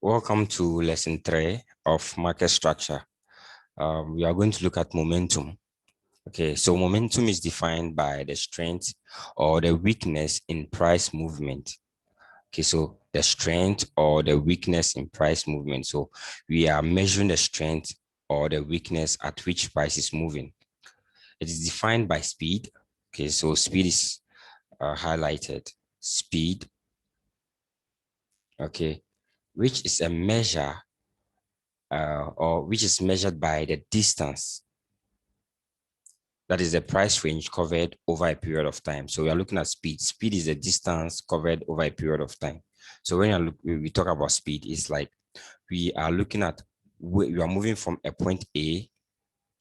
Welcome to lesson 3 of market structure. We are going to look at momentum. Okay, so momentum is defined by the strength or the weakness in price movement. Okay, so the strength or the weakness in price movement. So we are measuring the strength or the weakness at which price is moving. It is defined by speed. Okay, so speed is highlighted. Speed, okay, which is a measure or which is measured by the distance. That is the price range covered over a period of time. So we are looking at speed. Speed is the distance covered over a period of time. So when we talk about speed, it's like we are looking at we are moving from a point A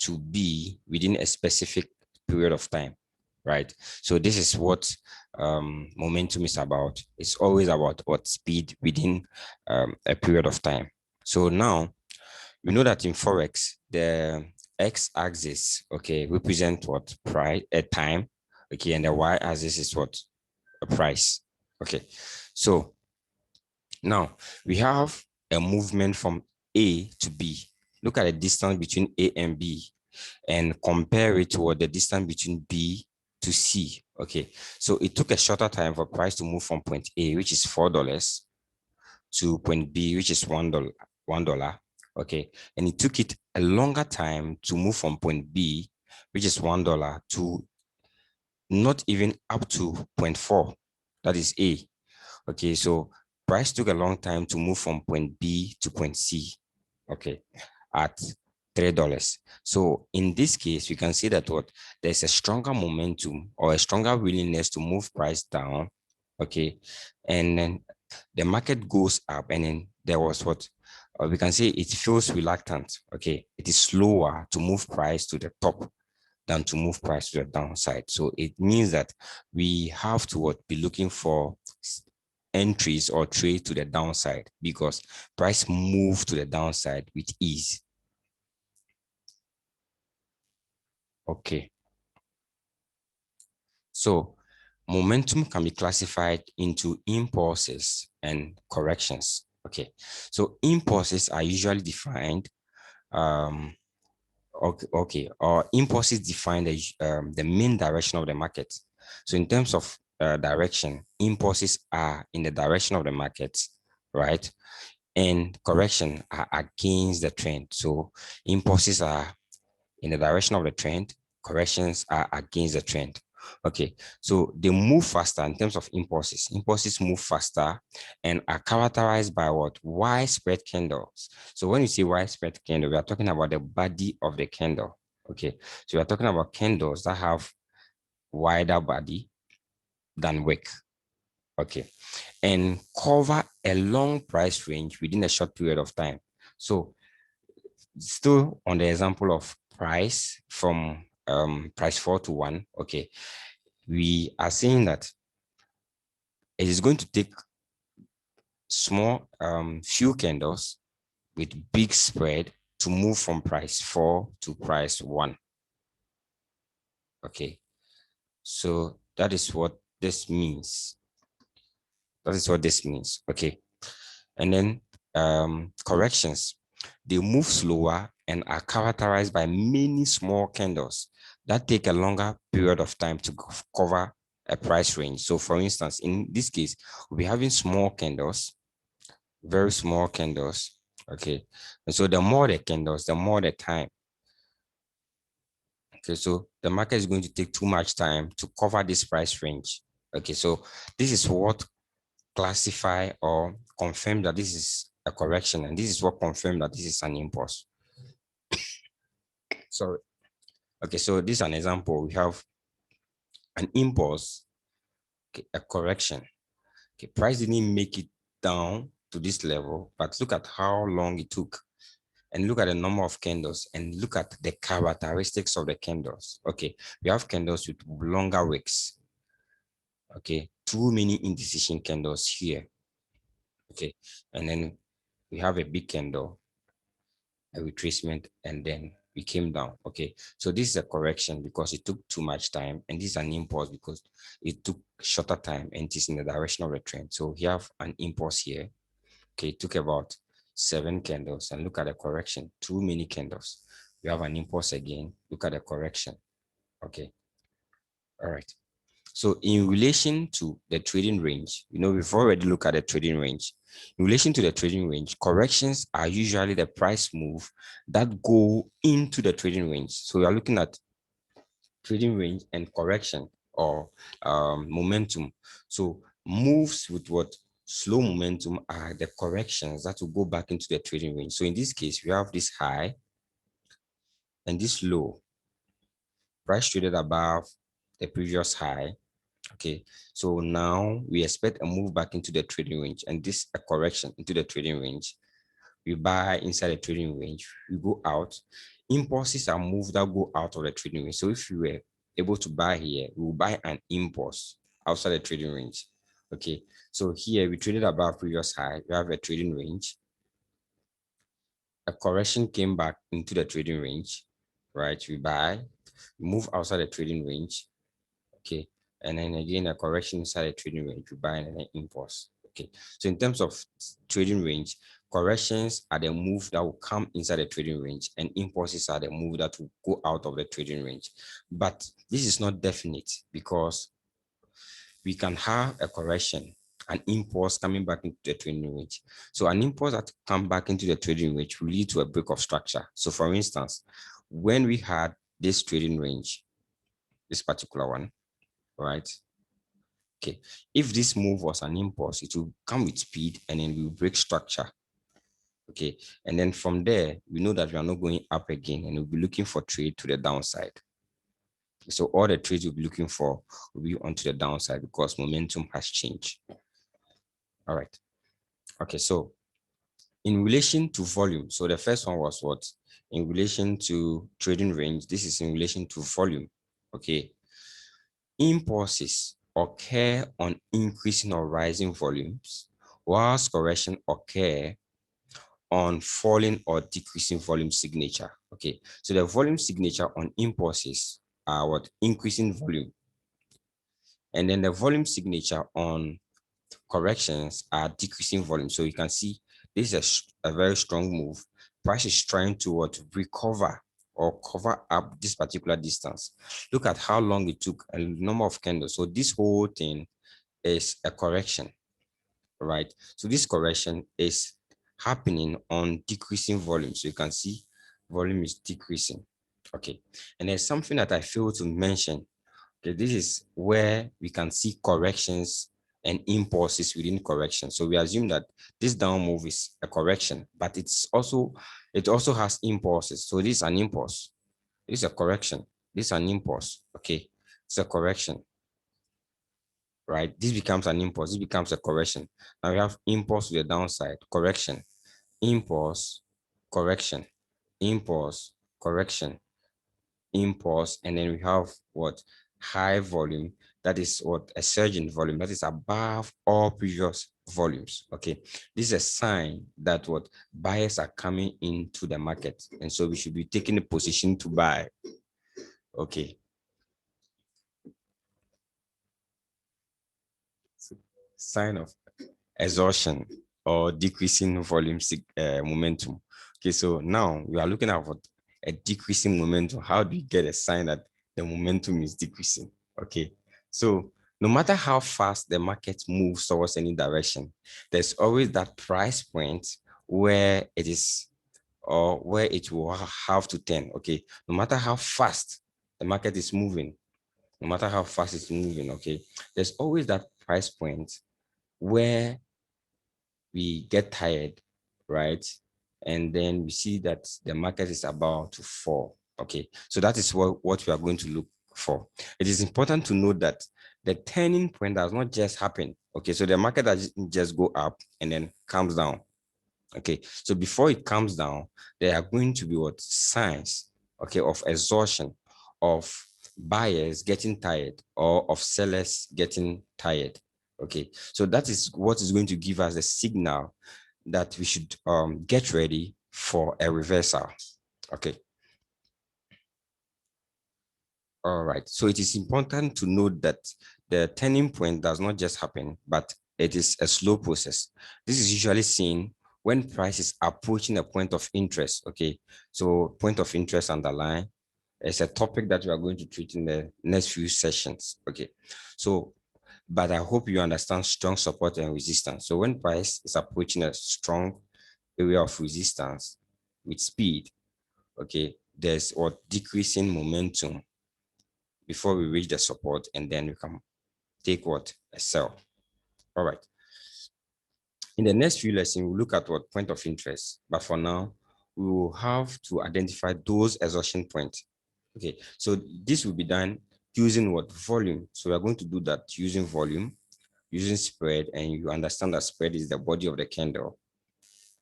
to B within a specific period of time, right? So this is what momentum is about. It's always about what speed within a period of time. So now we know that in Forex, the x-axis, okay, represent what? Price at time, okay, and the y-axis is what? A price, okay. So now we have a movement from A to B. Look at the distance between A and B and compare it to what the distance between B to C, okay. So it took a shorter time for price to move from point A, which is $4, to point B, which is $1, okay, and it took it a longer time to move from point B, which is $1, to not even up to point 4, that is A. Okay, so price took a long time to move from point B to point C, okay, at $3. So in this case, we can see that what there's a stronger momentum or a stronger willingness to move price down, okay, and then the market goes up, and then there was what we can say it feels reluctant, okay, it is slower to move price to the top than to move price to the downside. So it means that we have to what, be looking for entries or trade to the downside because price move to the downside with ease. Okay. So momentum can be classified into impulses and corrections. Okay. So impulses are usually defined or impulses define the main direction of the market. So in terms of direction, impulses are in the direction of the market, right? And correction are against the trend. So impulses are in the direction of the trend, corrections are against the trend. Okay, so they move faster in terms of impulses. Impulses move faster and are characterized by what? Widespread candles. So when you see widespread candle, we are talking about the body of the candle. Okay, so we are talking about candles that have wider body than wick. Okay, and cover a long price range within a short period of time. So still on the example of price from price 4 to 1, okay, we are saying that it is going to take small few candles with big spread to move from price 4 to price 1. Okay, so that is what this means. That is what this means. Okay, and then corrections, they move slower and are characterized by many small candles that take a longer period of time to cover a price range. So for instance, in this case, we'll be having small candles, very small candles, okay? And so the more the candles, the more the time. Okay, so the market is going to take too much time to cover this price range. Okay, so this is what classify or confirm that this is a correction, and this is what confirm that this is an impulse. Sorry. Okay, so this is an example. We have an impulse, okay, a correction. Okay, price didn't make it down to this level, but look at how long it took, and look at the number of candles, and look at the characteristics of the candles. Okay, we have candles with longer wicks. Okay, too many indecision candles here. Okay, and then we have a big candle, a retracement, and then we came down. Okay, so this is a correction because it took too much time, and this is an impulse because it took shorter time and it is in the direction of the trend. So we have an impulse here. Okay, it took about 7 candles, and look at the correction, too many candles. We have an impulse again, look at the correction. Okay. All right. So in relation to the trading range, we've already looked at the trading range. In relation to the trading range, corrections are usually the price move that go into the trading range. So we are looking at trading range and correction, or momentum. So moves with what slow momentum are the corrections that will go back into the trading range. So in this case, we have this high and this low, price traded above the previous high. Okay, so now we expect a move back into the trading range, and this a correction into the trading range. We buy inside the trading range, we go out. Impulses are moves that go out of the trading range. So if you were able to buy here, we will buy an impulse outside the trading range. Okay, so here we traded above previous high, we have a trading range. A correction came back into the trading range, right? We buy, we move outside the trading range. Okay, and then again a correction inside the trading range, we buy an impulse. Okay, so in terms of trading range, corrections are the move that will come inside the trading range, and impulses are the move that will go out of the trading range. But this is not definite, because we can have a correction, an impulse coming back into the trading range. So an impulse that come back into the trading range will lead to a break of structure. So for instance, when we had this trading range, this particular one, right? Okay, if this move was an impulse, it will come with speed and then we will break structure. Okay, and then from there, we know that we are not going up again, and we'll be looking for trade to the downside. So all the trades we'll be looking for will be onto the downside because momentum has changed. All right. Okay, so in relation to volume, so the first one was what? In relation to trading range, this is in relation to volume. Okay. Impulses occur on increasing or rising volumes, whilst correction occur on falling or decreasing volume signature. Okay, so the volume signature on impulses are what? Increasing volume. And then the volume signature on corrections are decreasing volume. So you can see this is a very strong move. Price is trying to what? Recover or cover up this particular distance. Look at how long it took and number of candles. So this whole thing is a correction, right? So this correction is happening on decreasing volume. So you can see volume is decreasing. Okay, and there's something that I failed to mention. Okay, this is where we can see corrections and impulses within correction. So we assume that this down move is a correction, but it also has impulses. So this is an impulse. This is a correction. This is an impulse. Okay, it's a correction, right? This becomes an impulse. This becomes a correction. Now we have impulse to the downside, correction, impulse, correction, impulse, correction, impulse, and then we have what? High volume. That is what? A surge in volume that is above all previous volumes. Okay, this is a sign that what? Buyers are coming into the market, and so we should be taking a position to buy. Okay, sign of exhaustion or decreasing volume momentum. Okay, so now we are looking at what? A decreasing momentum. How do you get a sign that the momentum is decreasing? Okay, so no matter how fast the market moves towards any direction, there's always that price point where it is, or where it will have to turn. Okay, no matter how fast the market is moving, no matter how fast it's moving, okay, there's always that price point where we get tired, right? And then we see that the market is about to fall. Okay, so that is what we are going to look for. It is important to note that the turning point does not just happen. Okay, so the market doesn't just go up and then comes down. Okay, so before it comes down, there are going to be what? Signs, okay, of exhaustion, of buyers getting tired, or of sellers getting tired. Okay, so that is what is going to give us a signal that we should get ready for a reversal. Okay. All right. So it is important to note that the turning point does not just happen, but it is a slow process. This is usually seen when price is approaching a point of interest. Okay, so point of interest underline is a topic that we are going to treat in the next few sessions. Okay, so but I hope you understand strong support and resistance. So when price is approaching a strong area of resistance with speed, okay, there's what decreasing momentum before we reach the support, and then we can take what a sell. All right. In the next few lessons, we'll look at what point of interest, but for now, we will have to identify those exhaustion points. Okay, so this will be done using what volume. So we are going to do that using volume, using spread, and you understand that spread is the body of the candle.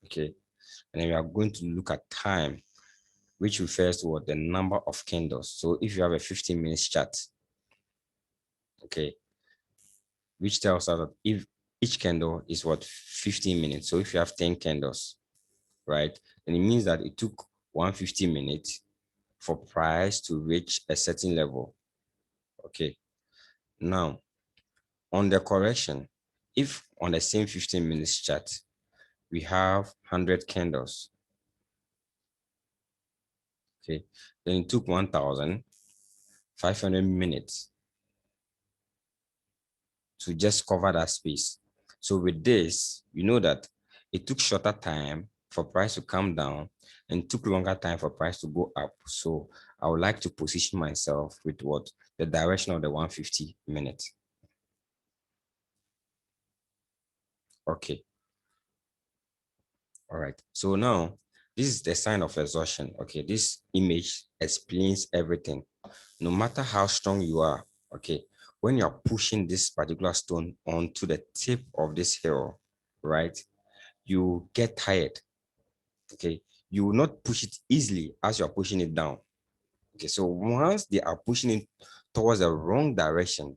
Okay, and then we are going to look at time, which refers to what the number of candles. So if you have a 15-minute chart, okay, which tells us that if each candle is what 15 minutes. So if you have 10 candles, right, then it means that it took 150 minutes for price to reach a certain level. Okay, now on the correction, if on the same 15 minutes chart, we have 100 candles, okay, then it took 1,500 minutes to just cover that space. So with this, you know that it took shorter time for price to come down and took longer time for price to go up. So I would like to position myself with what the direction of the 150 minutes. Okay. All right. So now this is the sign of exhaustion. Okay. This image explains everything. No matter how strong you are, okay, when you're pushing this particular stone onto the tip of this hill, right, you get tired. Okay. You will not push it easily as you're pushing it down. Okay. So once they are pushing it towards the wrong direction,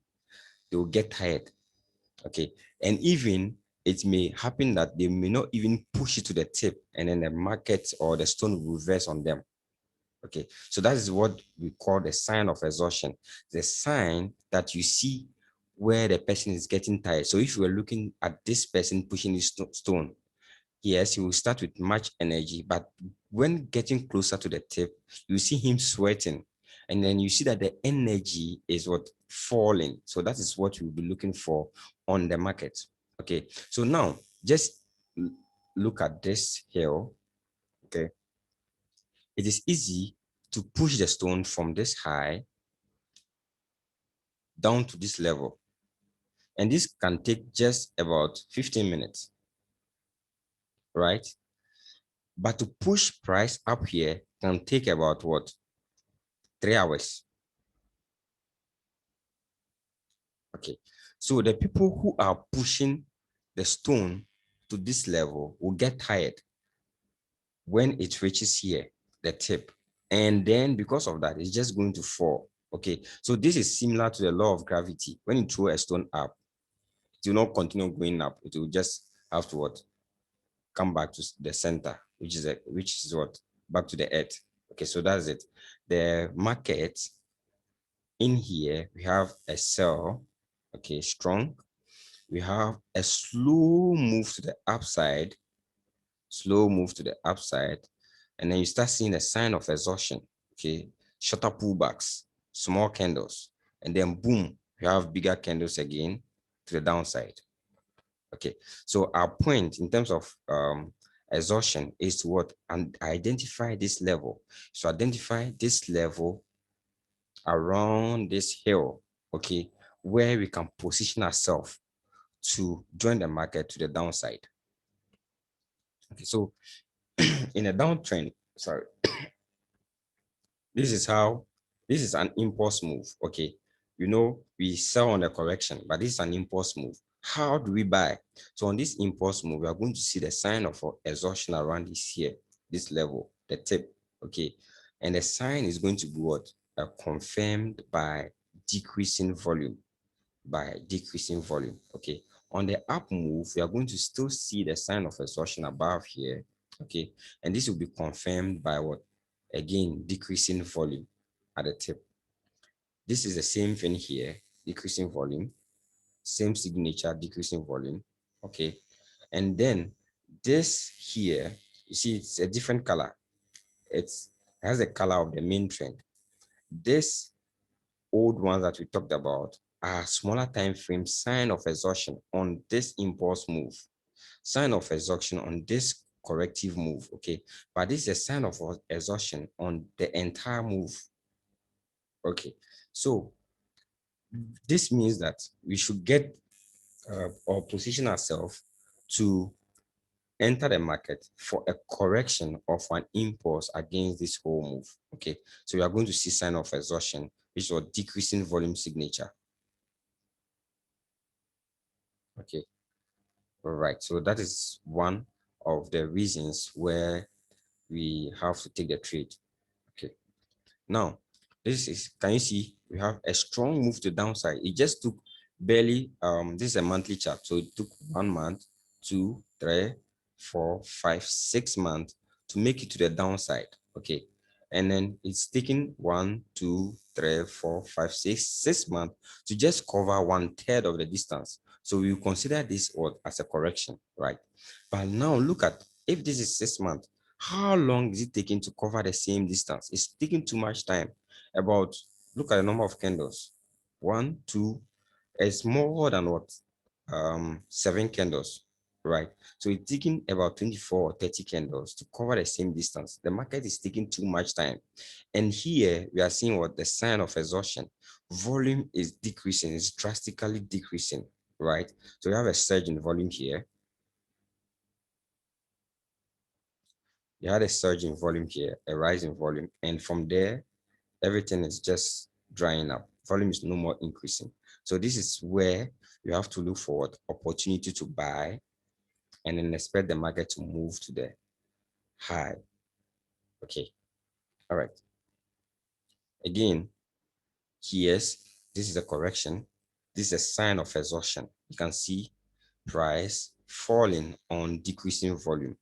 they will get tired. Okay. And even it may happen that they may not even push it to the tip and then the market or the stone will reverse on them. Okay. So that is what we call the sign of exhaustion. The sign that you see where the person is getting tired. So if you were looking at this person pushing this stone, yes, he will start with much energy, but when getting closer to the tip, you see him sweating. And then you see that the energy is what falling. So that is what you'll be looking for on the market. Okay. So now just look at this here. Okay. It is easy to push the stone from this high down to this level. And this can take just about 15 minutes, right? But to push price up here can take about what? 3 hours. Okay. So the people who are pushing the stone to this level will get tired when it reaches here, the tip. And then because of that, it's just going to fall. Okay. So this is similar to the law of gravity. When you throw a stone up, it will not continue going up. It will just have to what? Come back to the center, which is what? Back to the earth. Okay, so that's it. The market in here, we have a sell, okay, strong. We have a slow move to the upside, slow move to the upside, and then you start seeing a sign of exhaustion, okay, shorter pullbacks, small candles, and then boom, you have bigger candles again to the downside. Okay, so our point in terms of exhaustion is to what? And identify this level. So identify this level around this hill, okay, where we can position ourselves to join the market to the downside. Okay, so in a downtrend, sorry, this is how, this is an impulse move. Okay, you know, we sell on the correction, but this is an impulse move. How do we buy? So on this impulse move, we are going to see the sign of exhaustion around this here, this level, the tip. Okay, and the sign is going to be what? Confirmed by decreasing volume, by decreasing volume. Okay, on the up move, we are going to still see the sign of exhaustion above here. Okay, and this will be confirmed by what? Again, decreasing volume at the tip. This is the same thing here, decreasing volume, same signature, decreasing volume. Okay, and then This here, you see, it's a different color. It has the color of the main trend. This old ones that we talked about are smaller time frame sign of exhaustion on this impulse move, sign of exhaustion on this corrective move. Okay, but this is a sign of exhaustion on the entire move. Okay, so this means that we should get or position ourselves to enter the market for a correction of an impulse against this whole move. Okay, so we are going to see sign of exhaustion, which was decreasing volume signature. Okay, all right, so that is one of the reasons where we have to take the trade. Okay, now this is, can you see we have a strong move to downside? It just took barely, this is a monthly chart, so it took 1 month, 2, 3, 4, 5, 6 months to make it to the downside. Okay, and then it's taking 1, 2, 3, 4, 5, 6 months to just cover 1/3 of the distance. So we will consider this as a correction, right? But now look at, if this is 6 months, how long is it taking to cover the same distance? It's taking too much time. About, look at the number of candles. 1, 2, it's more than what? 7 candles, right? So it's taking about 24 or 30 candles to cover the same distance. The market is taking too much time. And here we are seeing what the sign of exhaustion. Volume is decreasing, it's drastically decreasing, right? So we have a surge in volume here. You had a surge in volume here, a rise in volume, and from there, everything is just drying up. Volume is no more increasing. So this is where you have to look for opportunity to buy and then expect the market to move to the high. Okay. All right. Again, here's, this is a correction. This is a sign of exhaustion. You can see price falling on decreasing volume.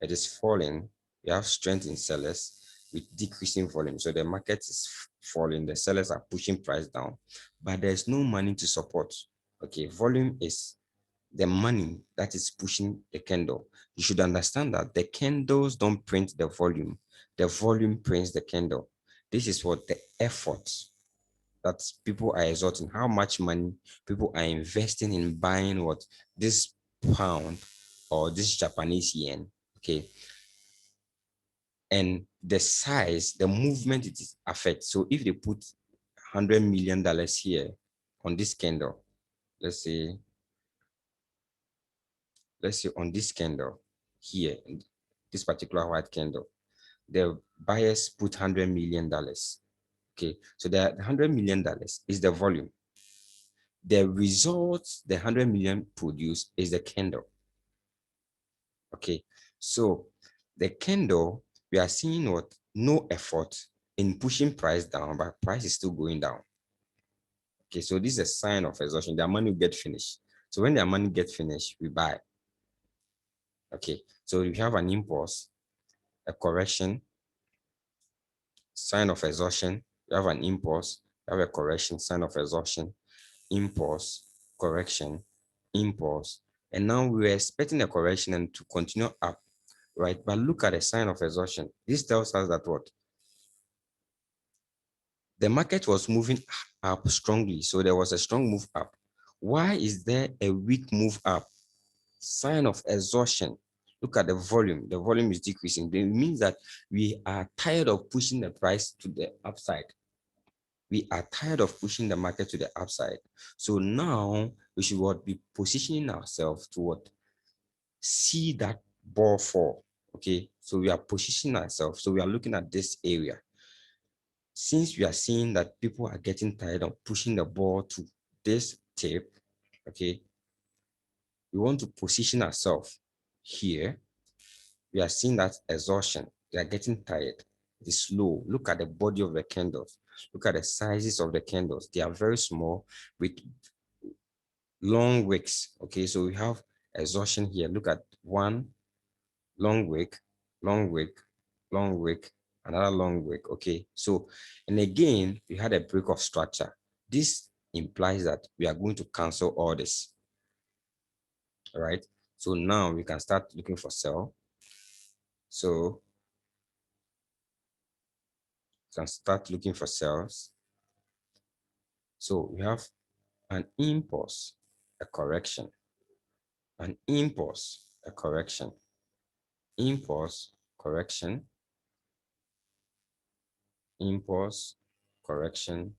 It is falling. You have strength in sellers with decreasing volume. So the market is falling. The sellers are pushing price down, but there's no money to support. Okay, volume is the money that is pushing the candle. You should understand that the candles don't print the volume prints the candle. This is what the effort that people are exerting, how much money people are investing in buying what, this pound or this Japanese yen. Okay, and the size, the movement it is affects. So if they put $100 million here on this candle, let's say on this candle here, this particular white candle, the buyers put $100 million. Okay, so the $100 million is the volume. The results the 100 million produce is the candle. Okay, so the candle, we are seeing what, no effort in pushing price down, but price is still going down. Okay, so this is a sign of exhaustion. Their money will get finished. So when their money gets finished, we buy. Okay, so we have an impulse, a correction, sign of exhaustion. You have an impulse, you have a correction, sign of exhaustion, impulse, correction, impulse. And now we're expecting a correction and to continue up, right? But look at the sign of exhaustion. This tells us that what? The market was moving up strongly. So there was a strong move up. Why is there a weak move up? Sign of exhaustion. Look at the volume. The volume is decreasing. It means that we are tired of pushing the price to the upside. We are tired of pushing the market to the upside. So now we should what, be positioning ourselves to what, see that ball fall. Okay, so we are positioning ourselves. So we are looking at this area. Since we are seeing that people are getting tired of pushing the ball to this tip, okay, we want to position ourselves here. We are seeing that exhaustion. They are getting tired. It is slow. Look at the body of the candles. Look at the sizes of the candles. They are very small with long wicks. Okay, so we have exhaustion here. Look at one long wick, long wick, long wick, another long wick. Okay, so, and again, we had a break of structure. This implies that we are going to cancel all this. All right, So now we can start looking for sell. So we can start looking for sells. So we have an impulse, a correction, an impulse, a correction, impulse, correction, impulse, correction,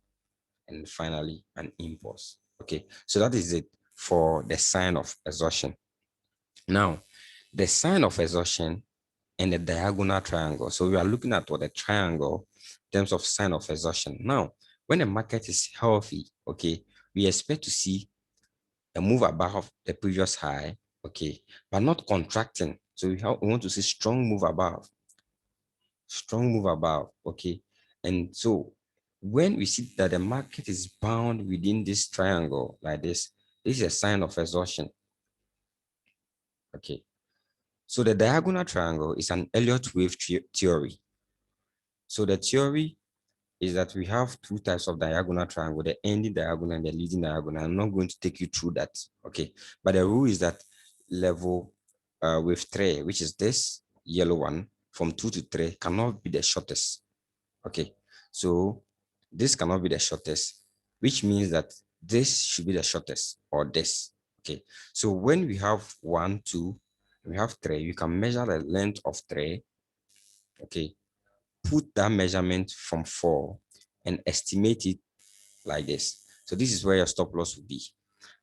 and finally an impulse. Okay, so that is it for the sign of exhaustion. Now, the sign of exhaustion and the diagonal triangle. So we are looking at what a triangle in terms of sign of exhaustion. Now, when the market is healthy, okay, we expect to see a move above the previous high, okay, but not contracting. So we want to see strong move above, okay. And so when we see that the market is bound within this triangle like this is a sign of exhaustion, okay. So the diagonal triangle is an Elliott wave theory. So the theory is that we have two types of diagonal triangle, the ending diagonal and the leading diagonal. I'm not going to take you through that, okay? But the rule is that level with 3, which is this yellow one, from 2 to 3 cannot be the shortest, okay? So this cannot be the shortest, which means that this should be the shortest, or this, okay? So when we have 1, 2, we have 3, you can measure the length of 3, okay? Put that measurement from 4 and estimate it like this. So this is where your stop loss will be.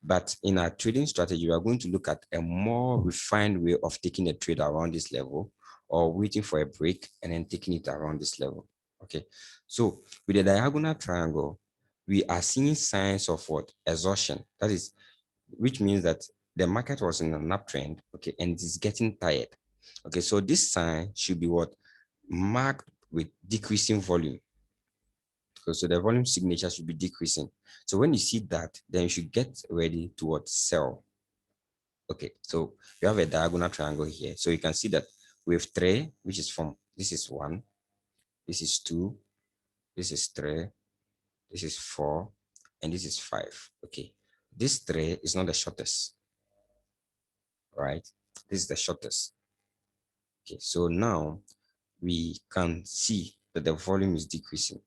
But in our trading strategy, we are going to look at a more refined way of taking a trade around this level, or waiting for a break and then taking it around this level. Okay. So with the diagonal triangle, we are seeing signs of what? Exhaustion. That is, which means that the market was in an uptrend, okay, and it is getting tired. Okay, so this sign should be what? Marked with decreasing volume. So the volume signature should be decreasing. So when you see that, then you should get ready towards sell. Okay, so you have a diagonal triangle here. So you can see that we have 3, which is from, this is 1, this is 2, this is 3, this is 4, and this is 5. Okay, this 3 is not the shortest, right? This is the shortest. Okay, so now we can see that the volume is decreasing.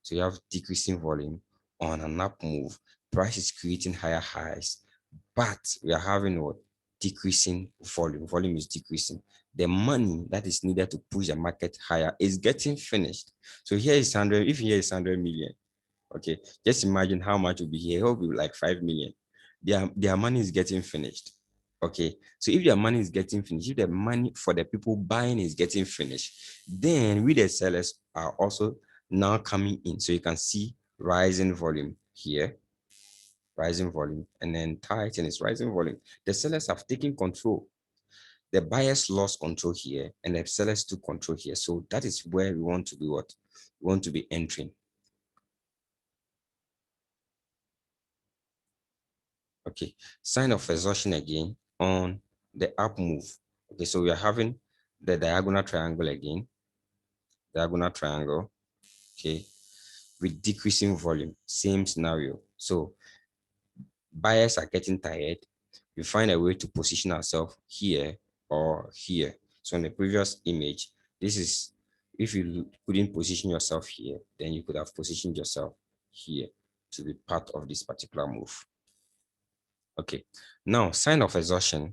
So you have decreasing volume on an up move. Price is creating higher highs, but we are having what? Decreasing volume. Volume is decreasing. The money that is needed to push the market higher is getting finished. So here is 100. If here is 100 million, okay, just imagine how much will be here. It will be like 5 million. Their money is getting finished. Okay, so if their money is getting finished, if the money for the people buying is getting finished, then we the sellers are also now coming in. So you can see rising volume here, rising volume, and then tighten is rising volume. The sellers have taken control. The buyers lost control here, and the sellers took control here. So that is where we want to be what? We want to be entering. Okay, sign of exhaustion again on the up move. Okay, so we are having the diagonal triangle again, diagonal triangle, okay, with decreasing volume, same scenario. So buyers are getting tired. We find a way to position ourselves here or here. So in the previous image, this is, if you couldn't position yourself here, then you could have positioned yourself here to be part of this particular move. Okay, now sign of exhaustion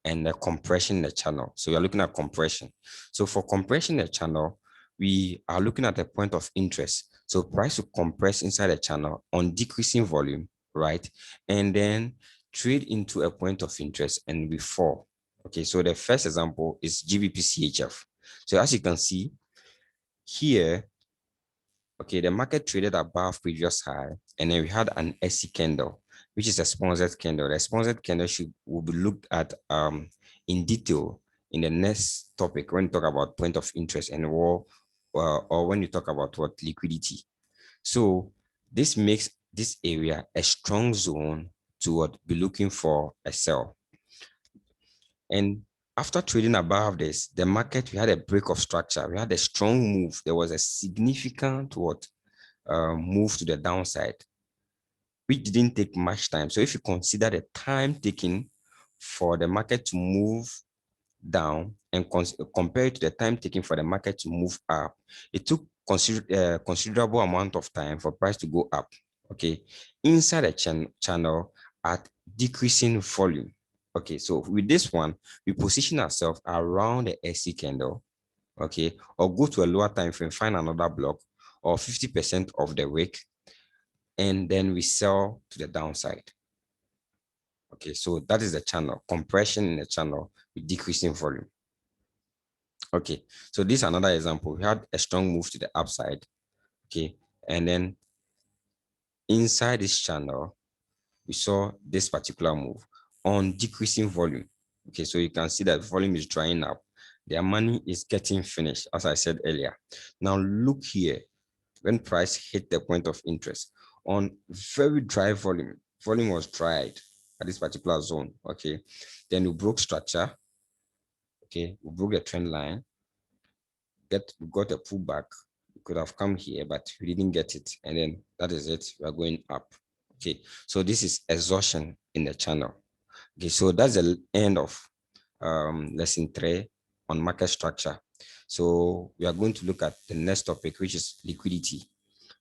and the compression in the channel. So we are looking at compression. So for compression in the channel, we are looking at a point of interest. So price will compress inside the channel on decreasing volume, right? And then trade into a point of interest and we fall. Okay, so the first example is GBP CHF. So as you can see here, okay, the market traded above previous high, and then we had an SC candle, which is a sponsored candle. The sponsored candle will be looked at in detail in the next topic when we talk about point of interest and or when you talk about what liquidity. So this makes this area a strong zone to what be looking for a sell. And after trading above this, the market, we had a break of structure. We had a strong move. There was a significant what move to the downside, which didn't take much time. So if you consider the time taken for the market to move down and compare it to the time taken for the market to move up, it took considerable amount of time for price to go up, okay, inside a channel at decreasing volume. Okay, so with this one, we position ourselves around the SC candle, okay, or go to a lower time frame, find another block or 50% of the wick, and then we sell to the downside. Okay, so that is the channel, compression in the channel with decreasing volume. Okay, so this is another example. We had a strong move to the upside, okay, and then inside this channel, we saw this particular move on decreasing volume. Okay, so you can see that volume is drying up. Their money is getting finished, as I said earlier. Now look here, when price hit the point of interest on very dry volume, volume was dried at this particular zone, okay, then we broke structure, okay, we broke the trend line, we got a pullback. We could have come here, but we didn't get it, and then that is it, we are going up. Okay, so this is exhaustion in the channel. Okay, so that's the end of lesson 3 on market structure. So we are going to look at the next topic, which is liquidity.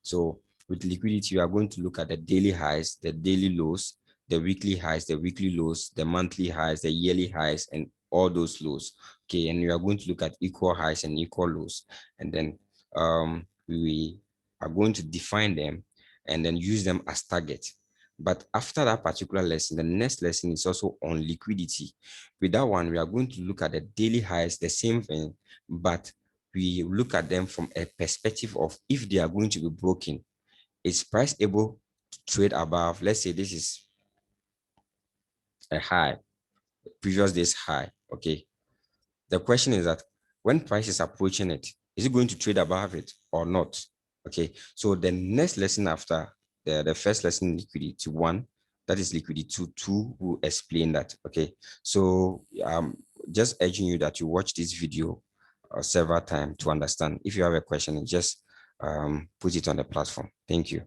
So with liquidity, we are going to look at the daily highs, the daily lows, the weekly highs, the weekly lows, the monthly highs, the yearly highs, and all those lows. Okay, and we are going to look at equal highs and equal lows. And then we are going to define them and then use them as targets. But after that particular lesson, the next lesson is also on liquidity. With that one, we are going to look at the daily highs, the same thing, but we look at them from a perspective of if they are going to be broken. Is price able to trade above? Let's say this is a high, previous day's high, okay? The question is that when price is approaching it, is it going to trade above it or not? Okay, so the next lesson after the first lesson, liquidity 1, that is liquidity 2 will explain that. Okay, so just urging you that you watch this video several times to understand. If you have a question, just put it on the platform. Thank you.